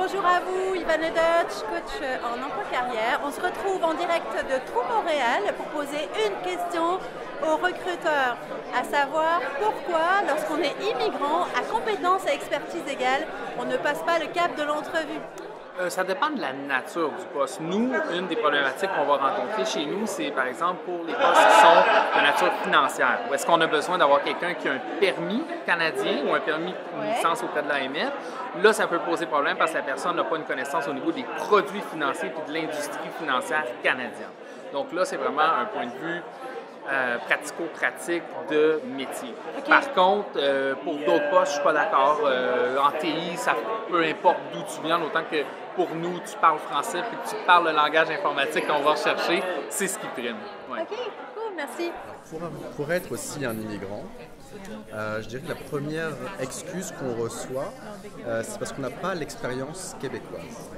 Bonjour à vous, Ivana Dutch, coach en emploi-carrière. On se retrouve en direct de Trou Montréal pour poser une question aux recruteurs, à savoir pourquoi, lorsqu'on est immigrant, à compétences et expertise égales, on ne passe pas le cap de l'entrevue. Ça dépend de la nature du poste. Nous, une des problématiques qu'on va rencontrer chez nous, c'est par exemple pour les postes qui sont de nature financière. Où est-ce qu'on a besoin d'avoir quelqu'un qui a un permis canadien ou un permis de licence auprès de l'AMF? Là, ça peut poser problème parce que la personne n'a pas une connaissance au niveau des produits financiers et de l'industrie financière canadienne. Donc là, c'est vraiment un point de vue pratico-pratique de métier. Okay. Par contre, pour d'autres postes, je ne suis pas d'accord. En TI, ça peu importe d'où tu viens, autant que pour nous, tu parles français puis que tu parles le langage informatique qu'on va chercher, c'est ce qui prime. Ouais. OK, cool, merci. Pour être aussi un immigrant, je dirais que la première excuse qu'on reçoit, c'est parce qu'on n'a pas l'expérience québécoise.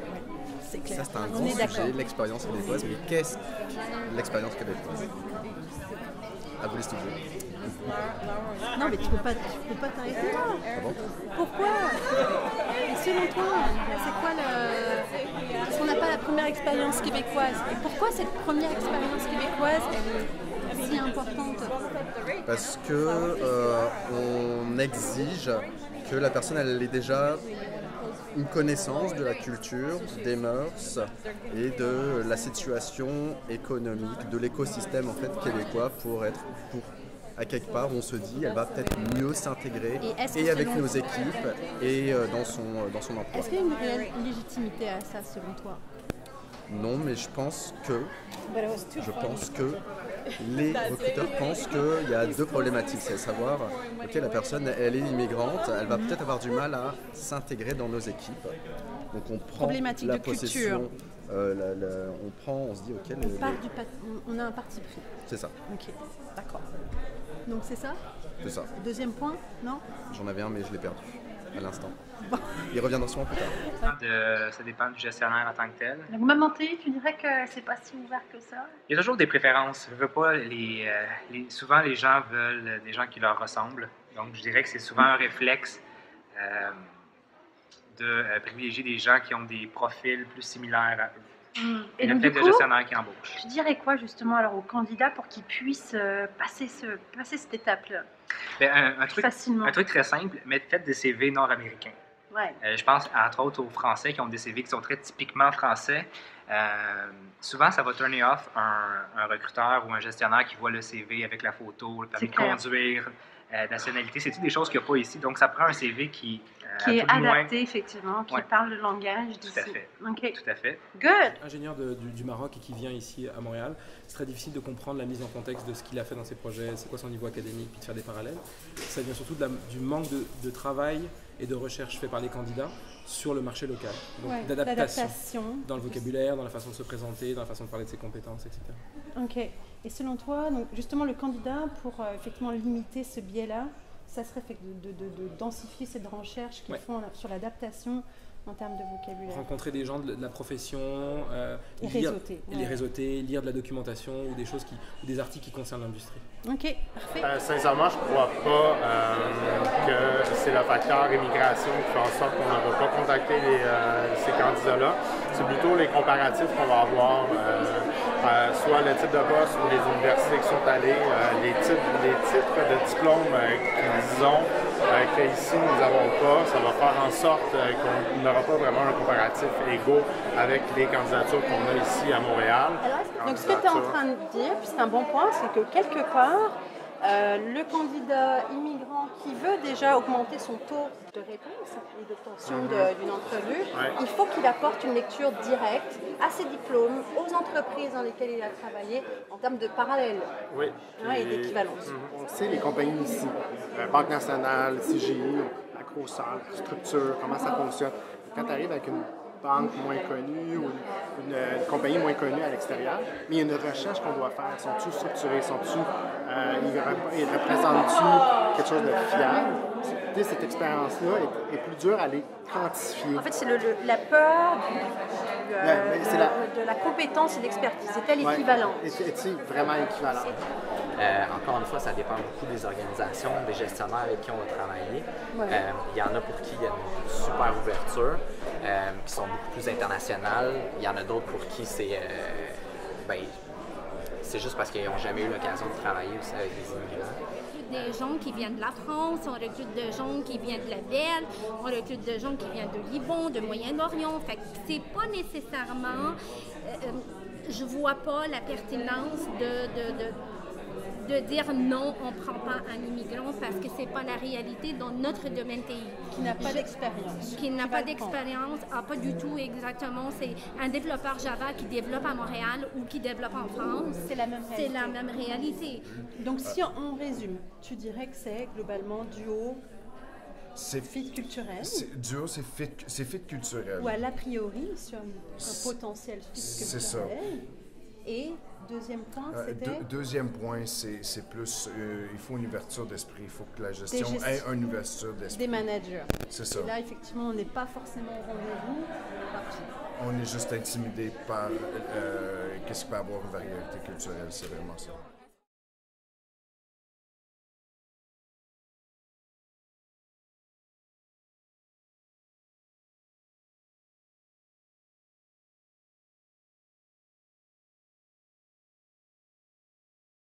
C'est clair. Ça, c'est un grand sujet, l'expérience québécoise. Mais qu'est-ce que l'expérience québécoise? À vous les studios. Non, mais tu peux pas t'arrêter là. Ah bon? Pourquoi? Et selon toi, c'est quoi le... Parce qu'on n'a pas la première expérience québécoise. Et pourquoi cette première expérience québécoise, elle est si importante? Parce que on exige que la personne elle ait déjà une connaissance de la culture, des mœurs et de la situation économique, de l'écosystème en fait québécois pour à quelque part on se dit elle va peut-être mieux s'intégrer et avec nos équipes et dans son emploi. Est-ce qu'il y a une réelle légitimité à ça selon toi? Non, mais je pense que les recruteurs pensent qu'il y a deux problématiques, c'est à savoir, ok, la personne elle est immigrante, elle va peut-être avoir du mal à s'intégrer dans nos équipes. Donc on prend la possession, on se dit ok. On a un parti pris. C'est ça. Ok, d'accord. Donc c'est ça? C'est ça. Deuxième point, non? J'en avais un mais je l'ai perdu à l'instant. Il reviendra souvent plus tard. Ça dépend du gestionnaire en tant que tel. Donc Mamanté, tu dirais que c'est pas si ouvert que ça? Il y a toujours des préférences. Je veux pas souvent les gens veulent des gens qui leur ressemblent. Donc je dirais que c'est souvent un réflexe de privilégier des gens qui ont des profils plus similaires à eux. Et donc, du coup, de gestionnaire qui embauche. Tu dirais quoi justement alors aux candidats pour qu'ils puissent passer cette étape-là? Un truc très simple, mais faites des CV nord-américains. Ouais. Je pense entre autres aux Français qui ont des CV qui sont très typiquement français. Souvent, ça va turner off un recruteur ou un gestionnaire qui voit le CV avec la photo, le permis de conduire, nationalité. C'est toutes des choses qu'il n'y a pas ici. Donc, ça prend un CV qui est adapté, effectivement, qui parle le langage d'ici. Tout à fait. Okay. Tout à fait. Good. Ingénieur du Maroc et qui vient ici à Montréal, c'est très difficile de comprendre la mise en contexte de ce qu'il a fait dans ses projets, c'est quoi son niveau académique, puis de faire des parallèles. Ça vient surtout du manque de travail et de recherche fait par les candidats sur le marché local. Donc d'adaptation dans le vocabulaire, dans la façon de se présenter, dans la façon de parler de ses compétences, etc. Ok. Et selon toi, donc justement le candidat, pour effectivement limiter ce biais-là, ça serait fait de densifier cette recherche qu'ils font sur l'adaptation en termes de vocabulaire. Rencontrer des gens de la profession, les réseauter, lire de la documentation ou des choses ou des articles qui concernent l'industrie. Ok, parfait. Sincèrement, je ne crois pas que c'est le facteur immigration qui fait en sorte qu'on ne va pas contacter ces candidats-là. C'est plutôt les comparatifs qu'on va avoir, soit le type de poste ou les universités qui sont allées, les titres de diplôme qu'ils ont, qu'ici nous n'avons pas. Ça va faire en sorte qu'on n'aura pas vraiment un comparatif égaux avec les candidatures qu'on a ici à Montréal. Alors, donc ce que tu es en train de dire, puis c'est un bon point, c'est que quelque part, le candidat immigrant qui veut déjà augmenter son taux de réponse et d'obtention d'une entrevue, il faut qu'il apporte une lecture directe à ses diplômes, aux entreprises dans lesquelles il a travaillé, en termes de parallèles et d'équivalence. On sait les compagnies ici, Banque nationale, CGI, Acrosal, Structure, comment ça fonctionne. Quand tu arrives avec une banque moins connue ou une compagnie moins connue à l'extérieur, mais il y a une recherche qu'on doit faire. Sont-ils structurés? Ils représentent-tu quelque chose de fiable? Cette expérience-là est plus dure à les quantifier. En fait, c'est la peur de la compétence et de l'expertise. C'est-elle équivalente? Est-il vraiment équivalent? Encore une fois, ça dépend beaucoup des organisations, des gestionnaires avec qui on va travailler. Ouais. Il y en a pour qui il y a une super ouverture, qui sont beaucoup plus internationales. Il y en a d'autres pour qui c'est juste parce qu'ils n'ont jamais eu l'occasion de travailler aussi avec des immigrants. Des gens qui viennent de la France, on recrute des gens qui viennent de la Belge, on recrute des gens qui viennent de Liban, de Moyen-Orient. Fait que c'est pas nécessairement, je vois pas la pertinence de dire non, on prend pas un immigrant parce que c'est pas la réalité dans notre domaine TI. Qui n'a pas d'expérience. Qui n'a pas d'expérience, pas du tout exactement. C'est un développeur Java qui développe à Montréal ou qui développe en France. C'est la même réalité. C'est la même réalité. Donc si on résume, tu dirais que c'est globalement duo fit culturel? Duo, c'est fit culturel. Ou à l'a priori sur un potentiel fit culturel. C'est ça. Et deuxième point, c'était? Deuxième point, c'est plus, il faut une ouverture d'esprit. Il faut que la gestion ait une ouverture d'esprit. Des managers. C'est ça. Et là, effectivement, on n'est pas forcément au rendez-vous. On est juste intimidé par qu'est-ce qu'il peut y avoir une variété culturelle, c'est vraiment ça.